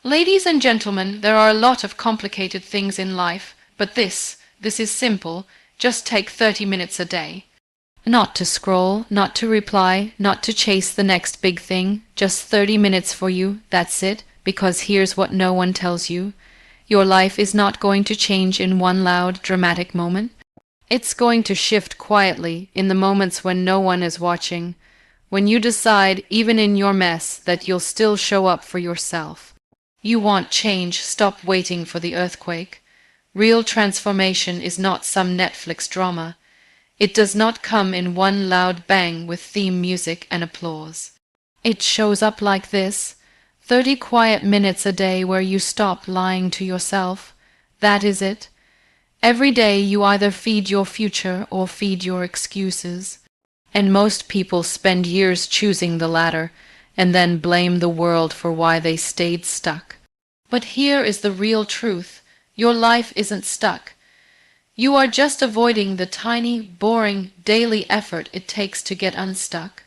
Ladies and gentlemen, there are a lot of complicated things in life, but this is simple. Just take 30 minutes a day. Not to scroll, not to reply, not to chase the next big thing, just 30 minutes for you, that's it, because here's what no one tells you. Your life is not going to change in one loud, dramatic moment. It's going to shift quietly in the moments when no one is watching, when you decide, even in your mess, that you'll still show up for yourself. You want change, stop waiting for the earthquake. Real transformation is not some Netflix drama. It does not come in one loud bang with theme music and applause. It shows up like this: 30 quiet minutes a day where you stop lying to yourself. That is it. Every day you either feed your future or feed your excuses. And most people spend years choosing the latter, and then blame the world for why they stayed stuck. But here is the real truth. Your life isn't stuck. You are just avoiding the tiny, boring, daily effort it takes to get unstuck.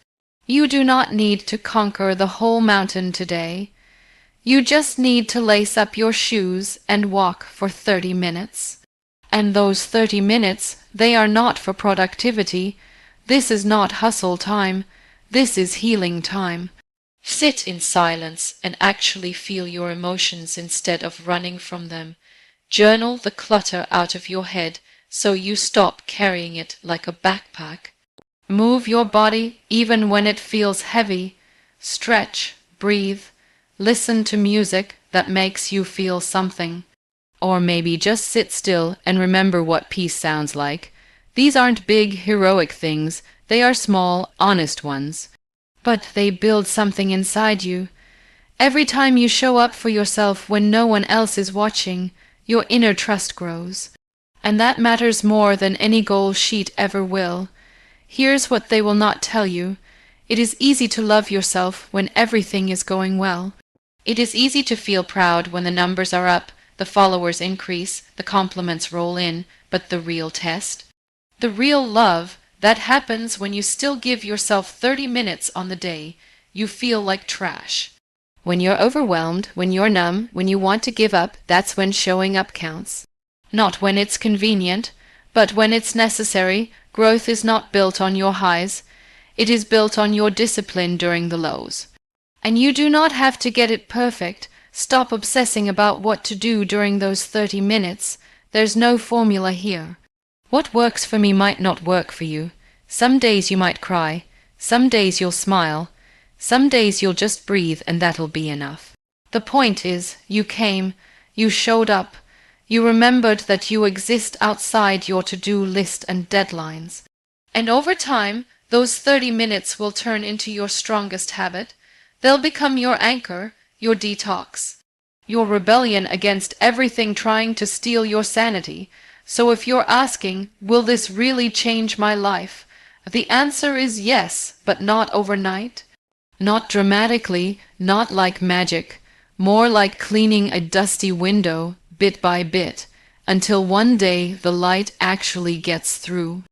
You do not need to conquer the whole mountain today. You just need to lace up your shoes and walk for 30 minutes. And those 30 minutes, they are not for productivity. This is not hustle time. This is healing time. Sit in silence and actually feel your emotions instead of running from them. Journal the clutter out of your head so you stop carrying it like a backpack. Move your body even when it feels heavy. Stretch, breathe, listen to music that makes you feel something. Or maybe just sit still and remember what peace sounds like. These aren't big, heroic things. They are small, honest ones. But they build something inside you. Every time you show up for yourself when no one else is watching, your inner trust grows. And that matters more than any goal sheet ever will. Here's what they will not tell you. It is easy to love yourself when everything is going well. It is easy to feel proud when the numbers are up, the followers increase, the compliments roll in, but the real test? The real love, that happens when you still give yourself 30 minutes on the day. You feel like trash. When you're overwhelmed, when you're numb, when you want to give up, that's when showing up counts. Not when it's convenient, but when it's necessary. Growth is not built on your highs. It is built on your discipline during the lows. And you do not have to get it perfect. Stop obsessing about what to do during those 30 minutes. There's no formula here. What works for me might not work for you. Some days you might cry. Some days you'll smile. Some days you'll just breathe and that'll be enough. The point is, you came, you showed up, you remembered that you exist outside your to-do list and deadlines. And over time, those 30 minutes will turn into your strongest habit. They'll become your anchor, your detox, your rebellion against everything trying to steal your sanity. So if you're asking, will this really change my life? The answer is yes, but not overnight. Not dramatically, not like magic, more like cleaning a dusty window bit by bit, until one day the light actually gets through.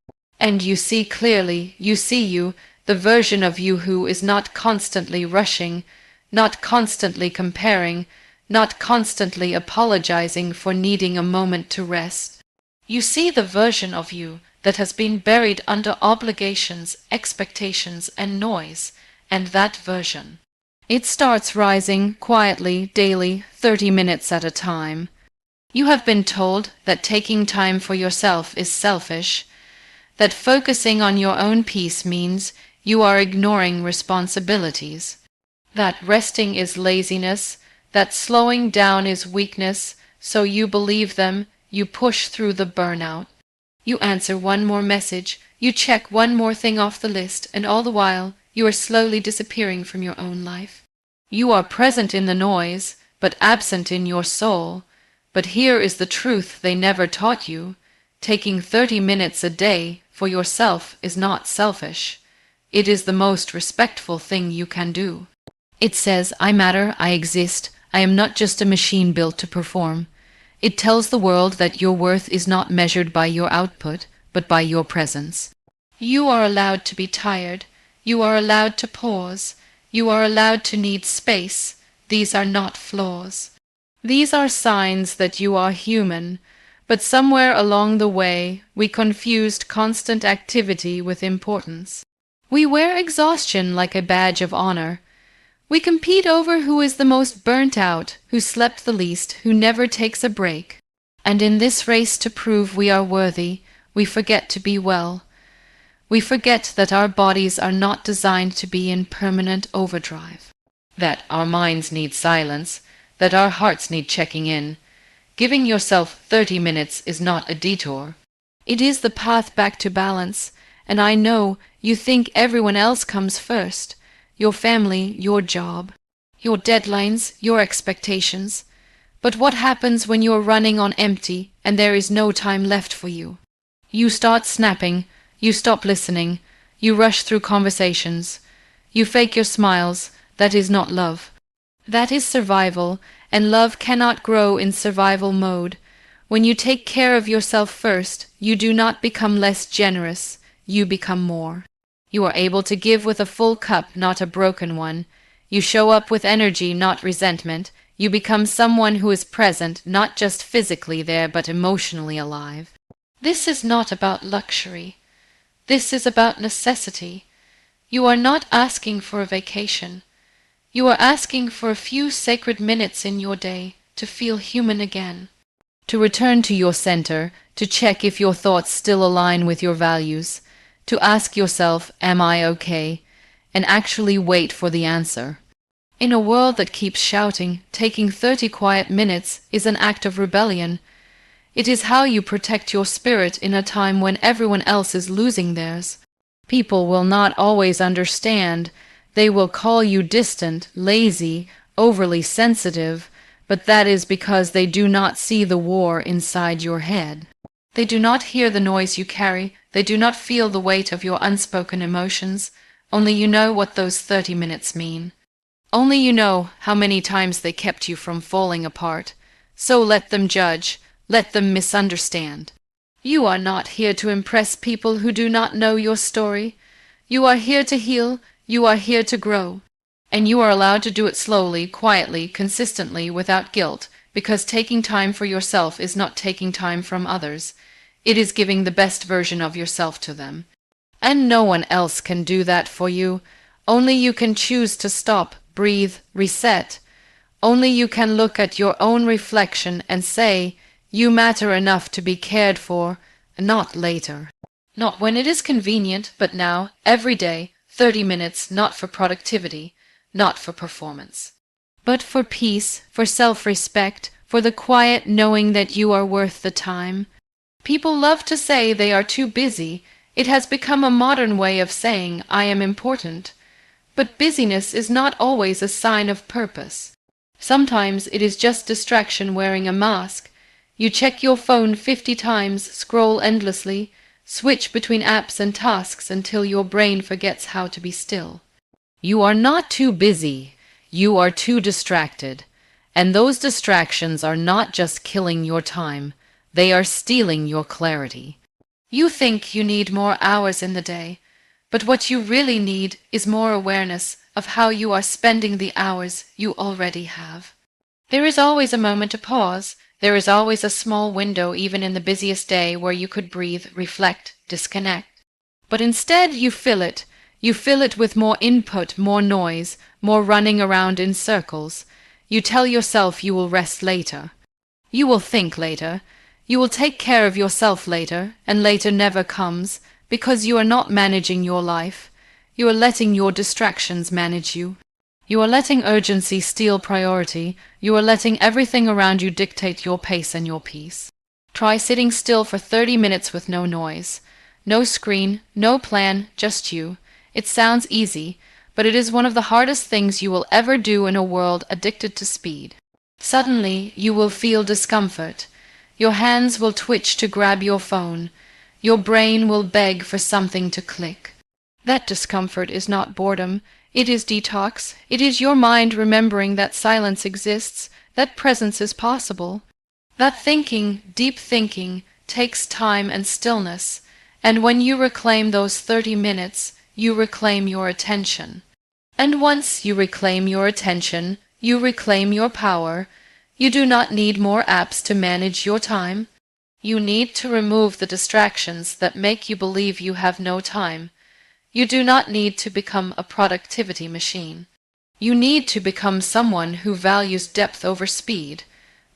And you see clearly, you see you, the version of you who is not constantly rushing, not constantly comparing, not constantly apologizing for needing a moment to rest. You see the version of you that has been buried under obligations, expectations, and noise, and that version. It starts rising quietly, daily, 30 minutes at a time. You have been told that taking time for yourself is selfish, that focusing on your own peace means you are ignoring responsibilities, that resting is laziness, that slowing down is weakness, so you believe them, you push through the burnout. You answer one more message, you check one more thing off the list, and all the while you are slowly disappearing from your own life. You are present in the noise, but absent in your soul. But here is the truth they never taught you. Taking 30 minutes a day for yourself is not selfish. It is the most respectful thing you can do. It says, I matter, I exist, I am not just a machine built to perform. It tells the world that your worth is not measured by your output, but by your presence. You are allowed to be tired. You are allowed to pause. You are allowed to need space. These are not flaws. These are signs that you are human, but somewhere along the way we confused constant activity with importance. We wear exhaustion like a badge of honor. We compete over who is the most burnt out, who slept the least, who never takes a break. And in this race to prove we are worthy, we forget to be well. We forget that our bodies are not designed to be in permanent overdrive, that our minds need silence, that our hearts need checking in. Giving yourself 30 minutes is not a detour. It is the path back to balance, and I know you think everyone else comes first. Your family, your job, your deadlines, your expectations. But what happens when you're running on empty and there is no time left for you? You start snapping, you stop listening, you rush through conversations, you fake your smiles. That is not love. That is survival, and love cannot grow in survival mode. When you take care of yourself first, you do not become less generous, you become more. You are able to give with a full cup, not a broken one. You show up with energy, not resentment. You become someone who is present, not just physically there, but emotionally alive. This is not about luxury. This is about necessity. You are not asking for a vacation. You are asking for a few sacred minutes in your day to feel human again, to return to your center, to check if your thoughts still align with your values, to ask yourself, am I okay, and actually wait for the answer. In a world that keeps shouting, taking 30 quiet minutes is an act of rebellion. It is how you protect your spirit in a time when everyone else is losing theirs. People will not always understand. They will call you distant, lazy, overly sensitive, but that is because they do not see the war inside your head. They do not hear the noise you carry. They do not feel the weight of your unspoken emotions. Only you know what those 30 minutes mean. Only you know how many times they kept you from falling apart. So let them judge. Let them misunderstand. You are not here to impress people who do not know your story. You are here to heal. You are here to grow. And you are allowed to do it slowly, quietly, consistently, without guilt, because taking time for yourself is not taking time from others. It is giving the best version of yourself to them. And no one else can do that for you. Only you can choose to stop, breathe, reset. Only you can look at your own reflection and say, you matter enough to be cared for, not later. Not when it is convenient, but now, every day, 30 minutes, not for productivity, not for performance, but for peace, for self-respect, for the quiet knowing that you are worth the time. People love to say they are too busy. It has become a modern way of saying, I am important. But busyness is not always a sign of purpose. Sometimes it is just distraction wearing a mask. You check your phone 50 times, scroll endlessly, switch between apps and tasks until your brain forgets how to be still. You are not too busy. You are too distracted. And those distractions are not just killing your time. They are stealing your clarity. You think you need more hours in the day, but what you really need is more awareness of how you are spending the hours you already have. There is always a moment to pause. There is always a small window, even in the busiest day, where you could breathe, reflect, disconnect. But instead you fill it. You fill it with more input, more noise, more running around in circles. You tell yourself you will rest later. You will think later. You will take care of yourself later, and later never comes, because you are not managing your life. You are letting your distractions manage you. You are letting urgency steal priority. You are letting everything around you dictate your pace and your peace. Try sitting still for 30 minutes with no noise. No screen, no plan, just you. It sounds easy, but it is one of the hardest things you will ever do in a world addicted to speed. Suddenly, you will feel discomfort. Your hands will twitch to grab your phone. Your brain will beg for something to click. That discomfort is not boredom. It is detox. It is your mind remembering that silence exists, that presence is possible. That thinking, deep thinking, takes time and stillness, and when you reclaim those 30 minutes, you reclaim your attention. And once you reclaim your attention, You reclaim your power. You do not need more apps to manage your time. You need to remove the distractions that make you believe you have no time. You do not need to become a productivity machine. You need to become someone who values depth over speed.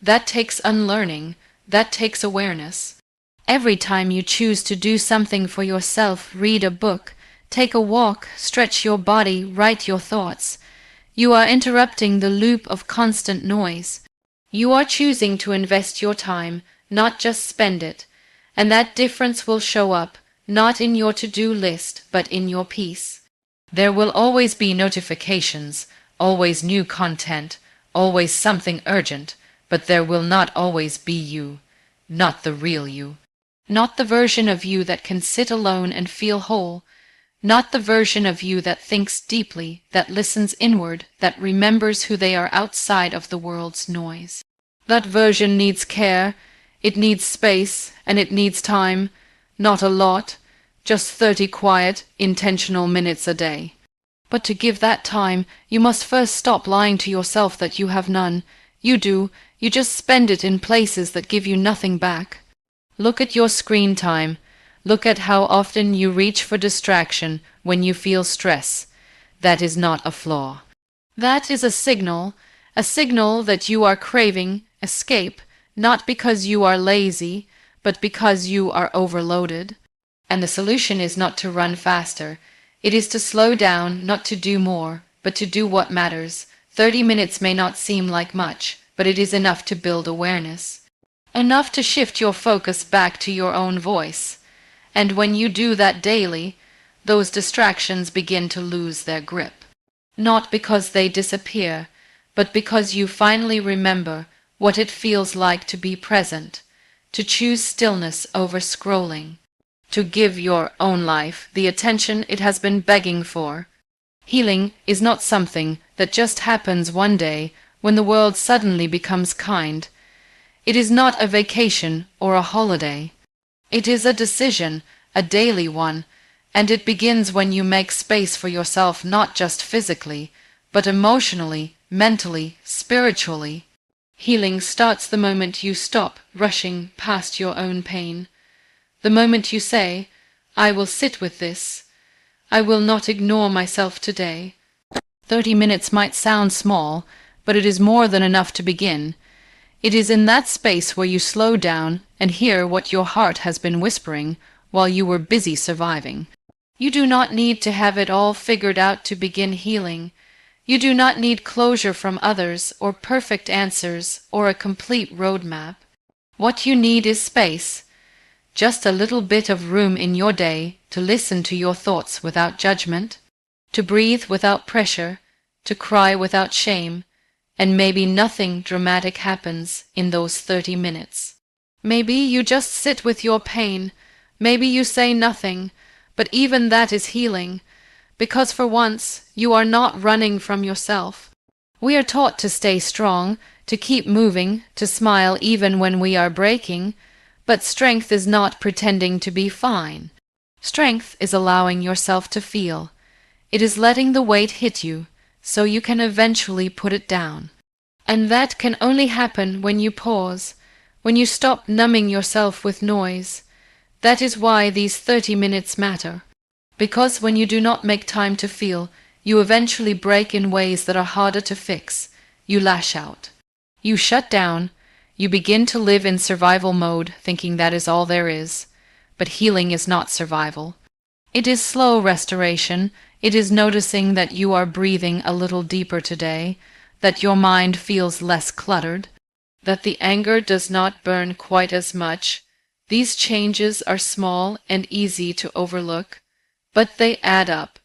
That takes unlearning. That takes awareness. Every time you choose to do something for yourself, read a book, take a walk, stretch your body, write your thoughts, you are interrupting the loop of constant noise. You are choosing to invest your time, not just spend it, and that difference will show up, not in your to-do list, but in your peace. There will always be notifications, always new content, always something urgent, but there will not always be you, not the real you. Not the version of you that can sit alone and feel whole, not the version of you that thinks deeply, that listens inward, that remembers who they are outside of the world's noise. That version needs care, it needs space, and it needs time, not a lot, just 30 quiet, intentional minutes a day. But to give that time, you must first stop lying to yourself that you have none. You do, you just spend it in places that give you nothing back. Look at your screen time. Look at how often you reach for distraction when you feel stress. That is not a flaw. That is a signal that you are craving escape, not because you are lazy, but because you are overloaded. And the solution is not to run faster. It is to slow down, not to do more, but to do what matters. 30 minutes may not seem like much, but it is enough to build awareness. Enough to shift your focus back to your own voice. And when you do that daily, those distractions begin to lose their grip. Not because they disappear, but because you finally remember what it feels like to be present, to choose stillness over scrolling, to give your own life the attention it has been begging for. Healing is not something that just happens one day when the world suddenly becomes kind. It is not a vacation or a holiday. It is a decision, a daily one, and it begins when you make space for yourself not just physically, but emotionally, mentally, spiritually. Healing starts the moment you stop rushing past your own pain. The moment you say, I will sit with this. I will not ignore myself today. 30 minutes might sound small, but it is more than enough to begin. It is in that space where you slow down and hear what your heart has been whispering while you were busy surviving. You do not need to have it all figured out to begin healing. You do not need closure from others or perfect answers or a complete roadmap. What you need is space. Just a little bit of room in your day to listen to your thoughts without judgment, to breathe without pressure, to cry without shame, and maybe nothing dramatic happens in those 30 minutes. Maybe you just sit with your pain, maybe you say nothing, but even that is healing, because for once you are not running from yourself. We are taught to stay strong, to keep moving, to smile even when we are breaking, but strength is not pretending to be fine. Strength is allowing yourself to feel. It is letting the weight hit you, so you can eventually put it down. And that can only happen when you pause, when you stop numbing yourself with noise. That is why these 30 minutes matter. Because when you do not make time to feel, you eventually break in ways that are harder to fix. You lash out. You shut down. You begin to live in survival mode, thinking that is all there is. But healing is not survival. It is slow restoration. It is noticing that you are breathing a little deeper today, that your mind feels less cluttered, that the anger does not burn quite as much. These changes are small and easy to overlook, but they add up.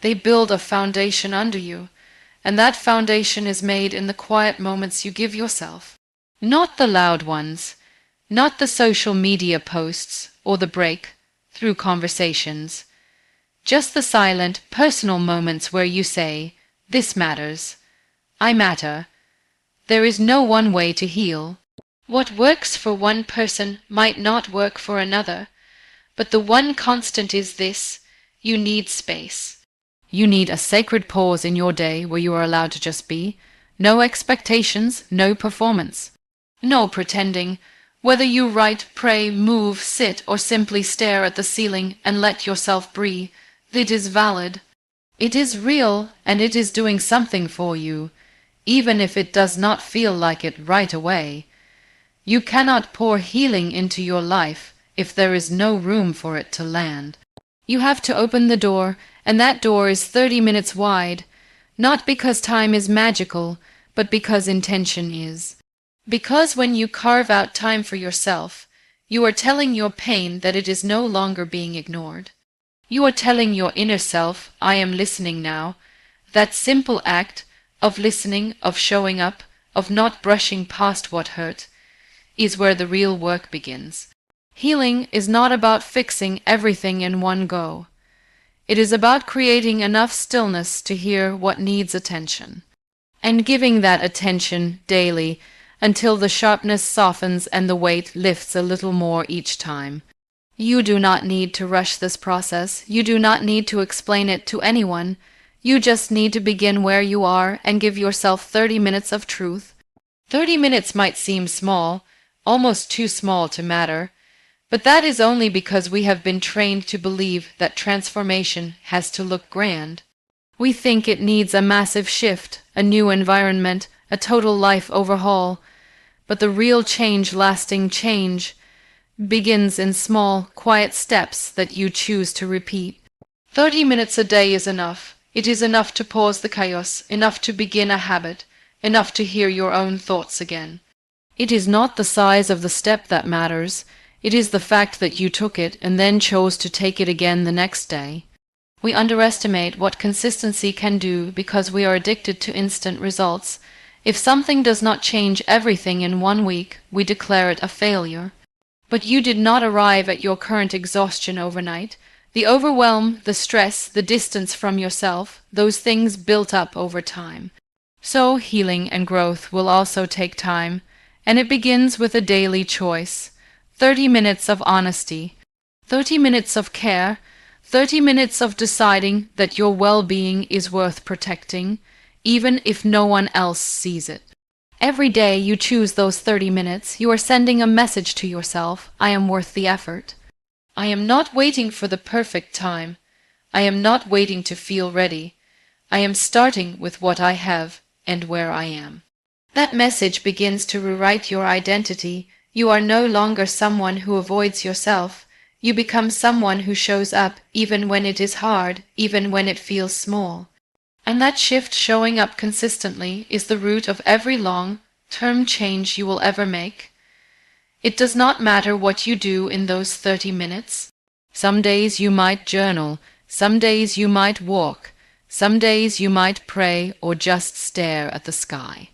They build a foundation under you, and that foundation is made in the quiet moments you give yourself. Not the loud ones, not the social media posts or the break-through conversations. Just the silent, personal moments where you say, this matters. I matter. There is no one way to heal. What works for one person might not work for another, but the one constant is this: you need space. You need a sacred pause in your day where you are allowed to just be. No expectations, no performance. No pretending. Whether you write, pray, move, sit, or simply stare at the ceiling and let yourself breathe, it is valid. It is real, and it is doing something for you, even if it does not feel like it right away. You cannot pour healing into your life if there is no room for it to land. You have to open the door, and that door is 30 minutes wide, not because time is magical, but because intention is. Because when you carve out time for yourself, you are telling your pain that it is no longer being ignored. You are telling your inner self, I am listening now. That simple act of listening, of showing up, of not brushing past what hurt, is where the real work begins. Healing is not about fixing everything in one go. It is about creating enough stillness to hear what needs attention, and giving that attention daily until the sharpness softens and the weight lifts a little more each time. You do not need to rush this process. You do not need to explain it to anyone. You just need to begin where you are and give yourself 30 minutes of truth. 30 minutes might seem small, almost too small to matter, but that is only because we have been trained to believe that transformation has to look grand. We think it needs a massive shift, a new environment, a total life overhaul, but the real change, lasting change, begins in small, quiet steps that you choose to repeat. 30 minutes a day is enough. It is enough to pause the chaos, enough to begin a habit, enough to hear your own thoughts again. It is not the size of the step that matters. It is the fact that you took it and then chose to take it again the next day. We underestimate what consistency can do because we are addicted to instant results. If something does not change everything in 1 week, we declare it a failure. But you did not arrive at your current exhaustion overnight. The overwhelm, the stress, the distance from yourself, those things built up over time. So healing and growth will also take time, and it begins with a daily choice. 30 minutes of honesty, 30 minutes of care, 30 minutes of deciding that your well-being is worth protecting, even if no one else sees it. Every day you choose those 30 minutes, you are sending a message to yourself, I am worth the effort. I am not waiting for the perfect time. I am not waiting to feel ready. I am starting with what I have and where I am. That message begins to rewrite your identity. You are no longer someone who avoids yourself. You become someone who shows up even when it is hard, even when it feels small. And that shift, showing up consistently, is the root of every long-term change you will ever make. It does not matter what you do in those 30 minutes. Some days you might journal, some days you might walk, some days you might pray or just stare at the sky.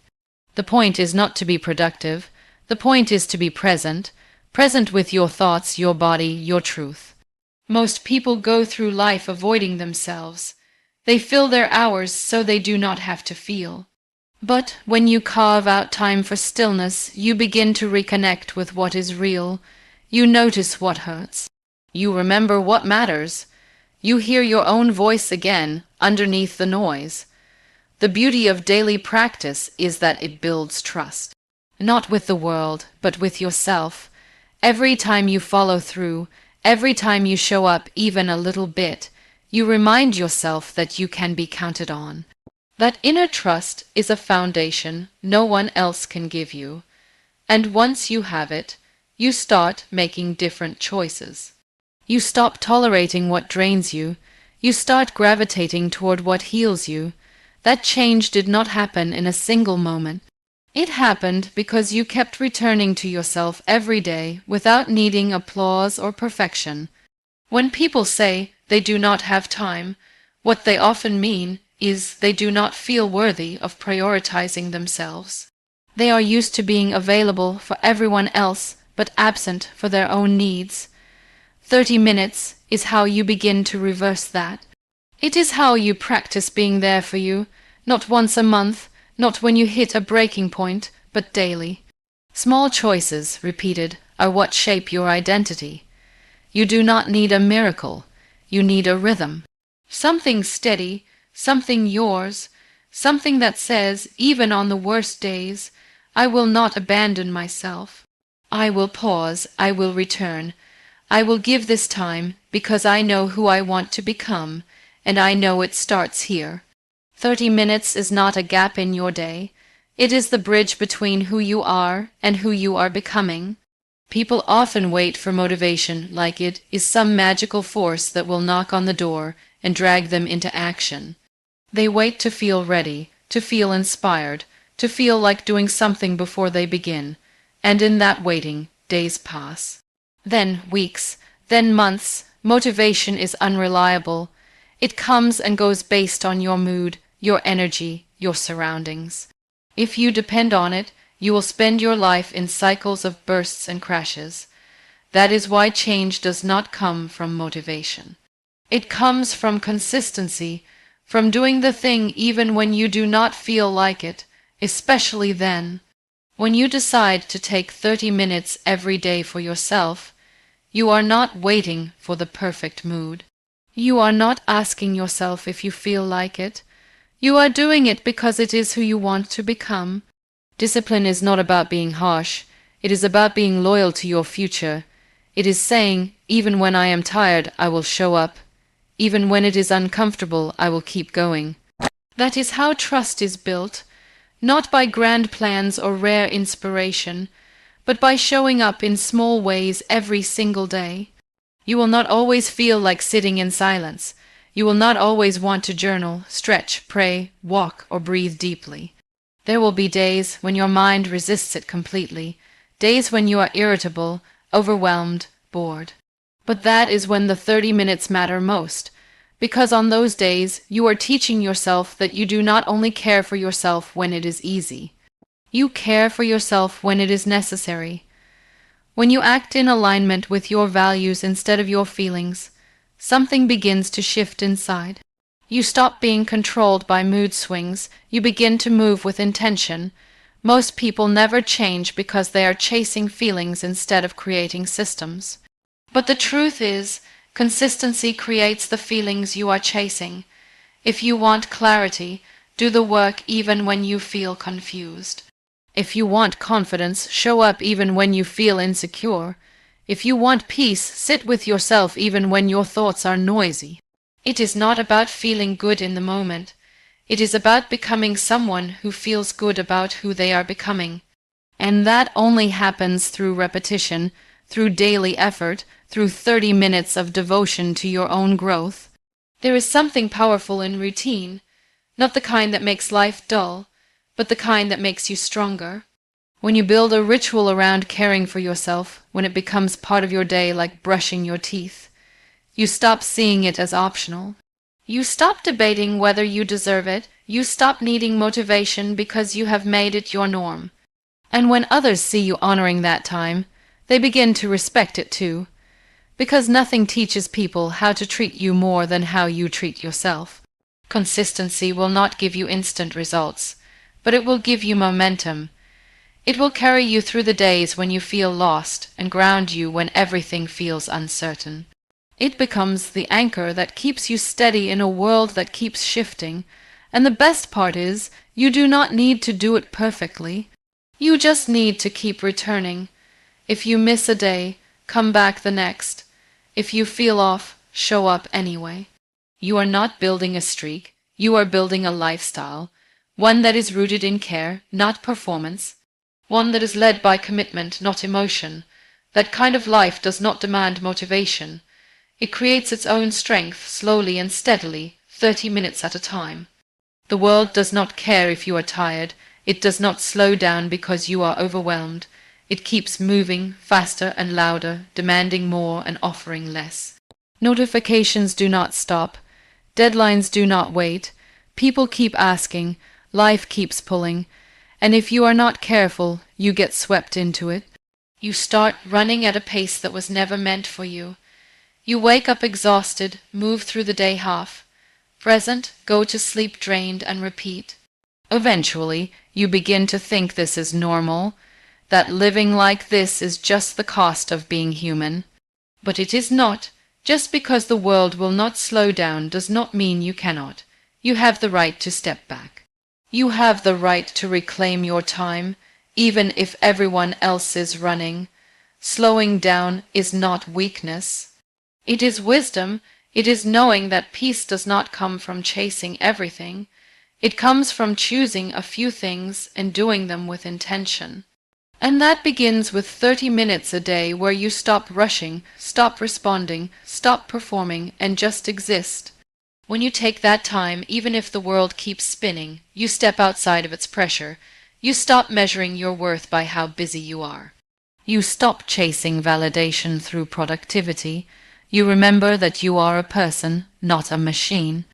The point is not to be productive. The point is to be present, present with your thoughts, your body, your truth. Most people go through life avoiding themselves. They fill their hours so they do not have to feel. But when you carve out time for stillness, you begin to reconnect with what is real. You notice what hurts. You remember what matters. You hear your own voice again, underneath the noise. The beauty of daily practice is that it builds trust. Not with the world, but with yourself. Every time you follow through, every time you show up even a little bit, you remind yourself that you can be counted on. That inner trust is a foundation no one else can give you. And once you have it, you start making different choices. You stop tolerating what drains you. You start gravitating toward what heals you. That change did not happen in a single moment. It happened because you kept returning to yourself every day without needing applause or perfection. When people say they do not have time, what they often mean is they do not feel worthy of prioritizing themselves. They are used to being available for everyone else but absent for their own needs. 30 minutes is how you begin to reverse that. It is how you practice being there for you, not once a month, not when you hit a breaking point, but daily. Small choices, repeated, are what shape your identity. You do not need a miracle. You need a rhythm. Something steady, something yours, something that says, even on the worst days, I will not abandon myself. I will pause, I will return. I will give this time because I know who I want to become, and I know it starts here. 30 minutes is not a gap in your day. It is the bridge between who you are and who you are becoming. People often wait for motivation like it is some magical force that will knock on the door and drag them into action. They wait to feel ready, to feel inspired, to feel like doing something before they begin, and in that waiting, days pass. Then weeks, then months. Motivation is unreliable. It comes and goes based on your mood, your energy, your surroundings. If you depend on it, you will spend your life in cycles of bursts and crashes. That is why change does not come from motivation. It comes from consistency, from doing the thing even when you do not feel like it, especially then. When you decide to take 30 minutes every day for yourself, you are not waiting for the perfect mood. You are not asking yourself if you feel like it. You are doing it because it is who you want to become. Discipline is not about being harsh. It is about being loyal to your future. It is saying, even when I am tired, I will show up. Even when it is uncomfortable, I will keep going. That is how trust is built, not by grand plans or rare inspiration, but by showing up in small ways every single day. You will not always feel like sitting in silence. You will not always want to journal, stretch, pray, walk, or breathe deeply. There will be days when your mind resists it completely, days when you are irritable, overwhelmed, bored. But that is when the 30 minutes matter most, because on those days you are teaching yourself that you do not only care for yourself when it is easy. You care for yourself when it is necessary. When you act in alignment with your values instead of your feelings, something begins to shift inside. You stop being controlled by mood swings. You begin to move with intention. Most people never change because they are chasing feelings instead of creating systems. But the truth is, consistency creates the feelings you are chasing. If you want clarity, do the work even when you feel confused. If you want confidence, show up even when you feel insecure. If you want peace, sit with yourself even when your thoughts are noisy. It is not about feeling good in the moment. It is about becoming someone who feels good about who they are becoming. And that only happens through repetition, through daily effort, through 30 minutes of devotion to your own growth. There is something powerful in routine, not the kind that makes life dull, but the kind that makes you stronger. When you build a ritual around caring for yourself, when it becomes part of your day like brushing your teeth, you stop seeing it as optional. You stop debating whether you deserve it. You stop needing motivation because you have made it your norm. And when others see you honoring that time, they begin to respect it too. Because nothing teaches people how to treat you more than how you treat yourself. Consistency will not give you instant results, but it will give you momentum. It will carry you through the days when you feel lost and ground you when everything feels uncertain. It becomes the anchor that keeps you steady in a world that keeps shifting, and the best part is, you do not need to do it perfectly. You just need to keep returning. If you miss a day, come back the next. If you feel off, show up anyway. You are not building a streak, you are building a lifestyle, one that is rooted in care, not performance, one that is led by commitment, not emotion. That kind of life does not demand motivation. It creates its own strength, slowly and steadily, 30 minutes at a time. The world does not care if you are tired. It does not slow down because you are overwhelmed. It keeps moving, faster and louder, demanding more and offering less. Notifications do not stop. Deadlines do not wait. People keep asking. Life keeps pulling. And if you are not careful, you get swept into it. You start running at a pace that was never meant for you. You wake up exhausted, move through the day half present, go to sleep drained, and repeat. Eventually, you begin to think this is normal, that living like this is just the cost of being human. But it is not. Just because the world will not slow down does not mean you cannot. You have the right to step back. You have the right to reclaim your time, even if everyone else is running. Slowing down is not weakness. It is wisdom. It is knowing that peace does not come from chasing everything. It comes from choosing a few things and doing them with intention. And that begins with 30 minutes a day where you stop rushing, stop responding, stop performing, and just exist. When you take that time, even if the world keeps spinning, you step outside of its pressure. You stop measuring your worth by how busy you are. You stop chasing validation through productivity. You remember that you are a person, not a machine.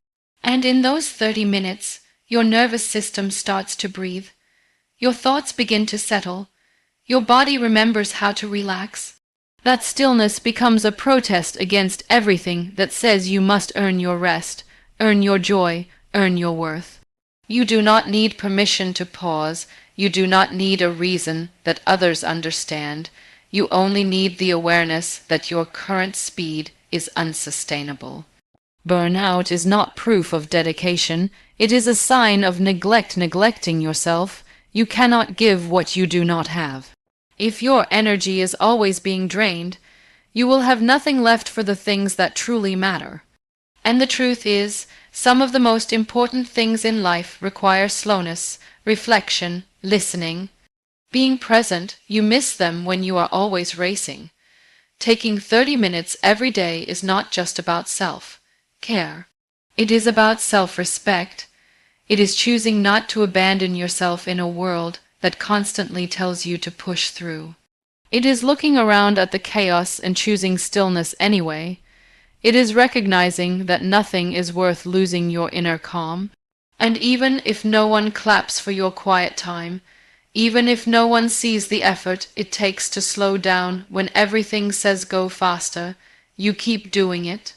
And in those 30 minutes, your nervous system starts to breathe. Your thoughts begin to settle. Your body remembers how to relax. That stillness becomes a protest against everything that says you must earn your rest, earn your joy, earn your worth. You do not need permission to pause. You do not need a reason that others understand. You only need the awareness that your current speed is unsustainable. Burnout is not proof of dedication. It is a sign of neglecting yourself. You cannot give what you do not have. If your energy is always being drained, you will have nothing left for the things that truly matter. And the truth is, some of the most important things in life require slowness, reflection, listening. Being present, you miss them when you are always racing. Taking 30 minutes every day is not just about self-care. It is about self-respect. It is choosing not to abandon yourself in a world that constantly tells you to push through. It is looking around at the chaos and choosing stillness anyway. It is recognizing that nothing is worth losing your inner calm. And even if no one claps for your quiet time, even if no one sees the effort it takes to slow down when everything says go faster, you keep doing it.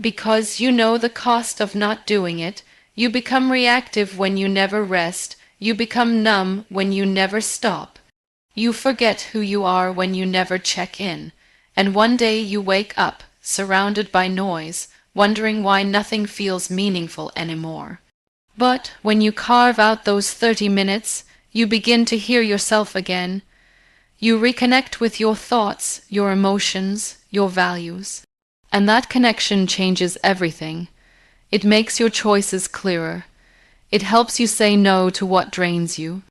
Because you know the cost of not doing it, you become reactive when you never rest. You become numb when you never stop. You forget who you are when you never check in. And one day you wake up, surrounded by noise, wondering why nothing feels meaningful anymore. But when you carve out those 30 minutes, you begin to hear yourself again. You reconnect with your thoughts, your emotions, your values. And that connection changes everything. It makes your choices clearer. It helps you say no to what drains you.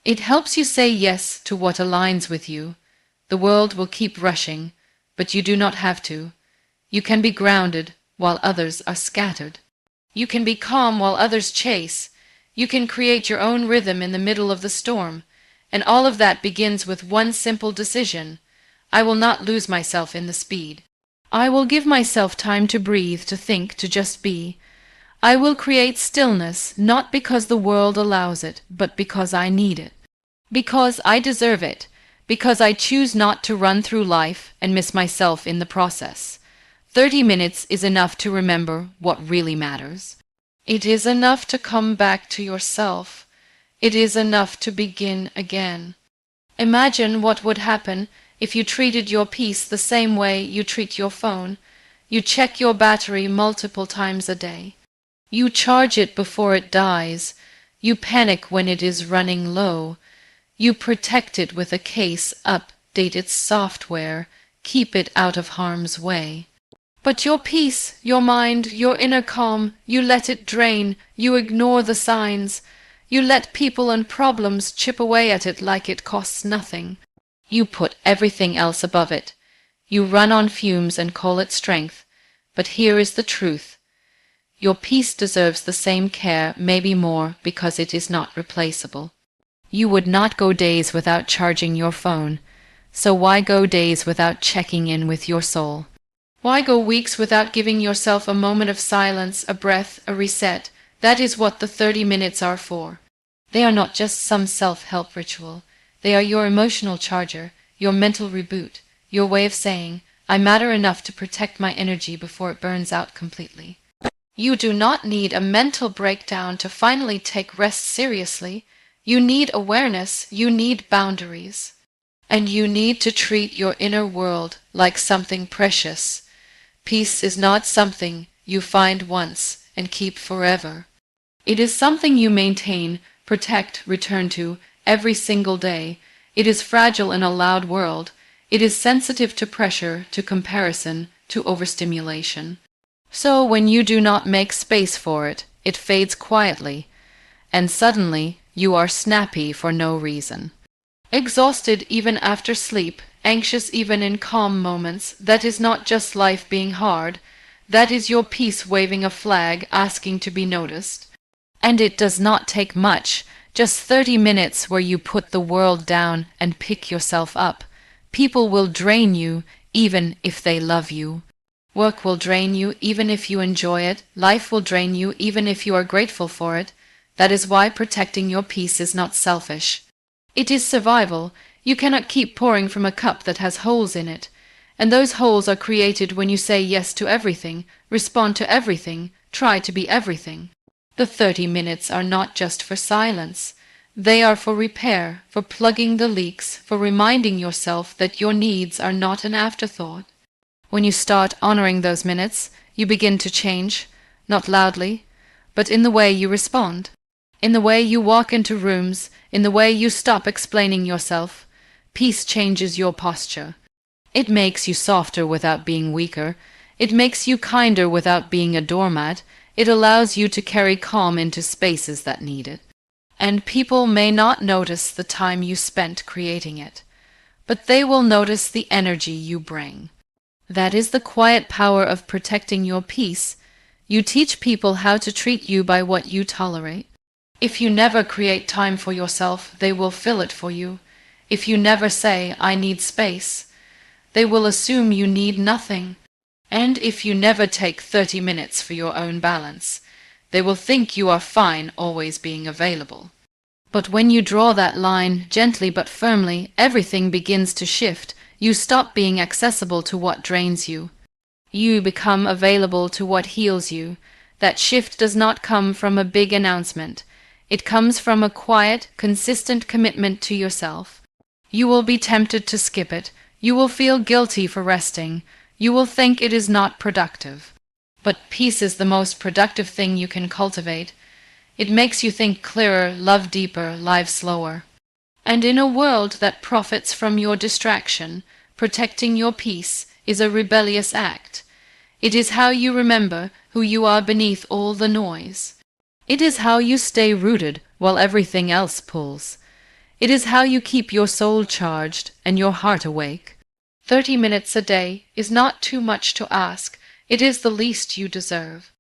It helps you say yes to what aligns with you. The world will keep rushing, but you do not have to. You can be grounded while others are scattered. You can be calm while others chase. You can create your own rhythm in the middle of the storm. And all of that begins with one simple decision. I will not lose myself in the speed. I will give myself time to breathe, to think, to just be. I will create stillness, not because the world allows it, but because I need it. Because I deserve it. Because I choose not to run through life and miss myself in the process. 30 minutes is enough to remember what really matters. It is enough to come back to yourself. It is enough to begin again. Imagine what would happen if you treated your peace the same way you treat your phone. You check your battery multiple times a day. You charge it before it dies. You panic when it is running low. You protect it with a case, update its software, keep it out of harm's way. But your peace, your mind, your inner calm, you let it drain. You ignore the signs. You let people and problems chip away at it like it costs nothing. You put everything else above it. You run on fumes and call it strength. But here is the truth. Your peace deserves the same care, maybe more, because it is not replaceable. You would not go days without charging your phone. So why go days without checking in with your soul? Why go weeks without giving yourself a moment of silence, a breath, a reset? That is what the 30 minutes are for. They are not just some self-help ritual. They are your emotional charger, your mental reboot, your way of saying, I matter enough to protect my energy before it burns out completely. You do not need a mental breakdown to finally take rest seriously. You need awareness, you need boundaries. And you need to treat your inner world like something precious. Peace is not something you find once and keep forever. It is something you maintain protect, return to, every single day. It is fragile in a loud world. It is sensitive to pressure, to comparison, to overstimulation. So when you do not make space for it, it fades quietly, and suddenly you are snappy for no reason. Exhausted even after sleep, anxious even in calm moments, that is not just life being hard, that is your peace waving a flag asking to be noticed. And it does not take much, just 30 minutes where you put the world down and pick yourself up. People will drain you even if they love you. Work will drain you even if you enjoy it. Life will drain you even if you are grateful for it. That is why protecting your peace is not selfish. It is survival. You cannot keep pouring from a cup that has holes in it. And those holes are created when you say yes to everything, respond to everything, try to be everything. The 30 minutes are not just for silence. They are for repair, for plugging the leaks, for reminding yourself that your needs are not an afterthought. When you start honoring those minutes, you begin to change, not loudly, but in the way you respond, in the way you walk into rooms, in the way you stop explaining yourself. Peace changes your posture. It makes you softer without being weaker. It makes you kinder without being a doormat. It allows you to carry calm into spaces that need it. And people may not notice the time you spent creating it, but they will notice the energy you bring. That is the quiet power of protecting your peace. You teach people how to treat you by what you tolerate. If you never create time for yourself, they will fill it for you. If you never say, "I need space," they will assume you need nothing. And if you never take 30 minutes for your own balance, they will think you are fine always being available. But when you draw that line, gently but firmly, everything begins to shift. You stop being accessible to what drains you. You become available to what heals you. That shift does not come from a big announcement. It comes from a quiet, consistent commitment to yourself. You will be tempted to skip it. You will feel guilty for resting. You will think it is not productive. But peace is the most productive thing you can cultivate. It makes you think clearer, love deeper, live slower. And in a world that profits from your distraction, protecting your peace is a rebellious act. It is how you remember who you are beneath all the noise. It is how you stay rooted while everything else pulls. It is how you keep your soul charged and your heart awake. 30 minutes a day is not too much to ask. It is the least you deserve.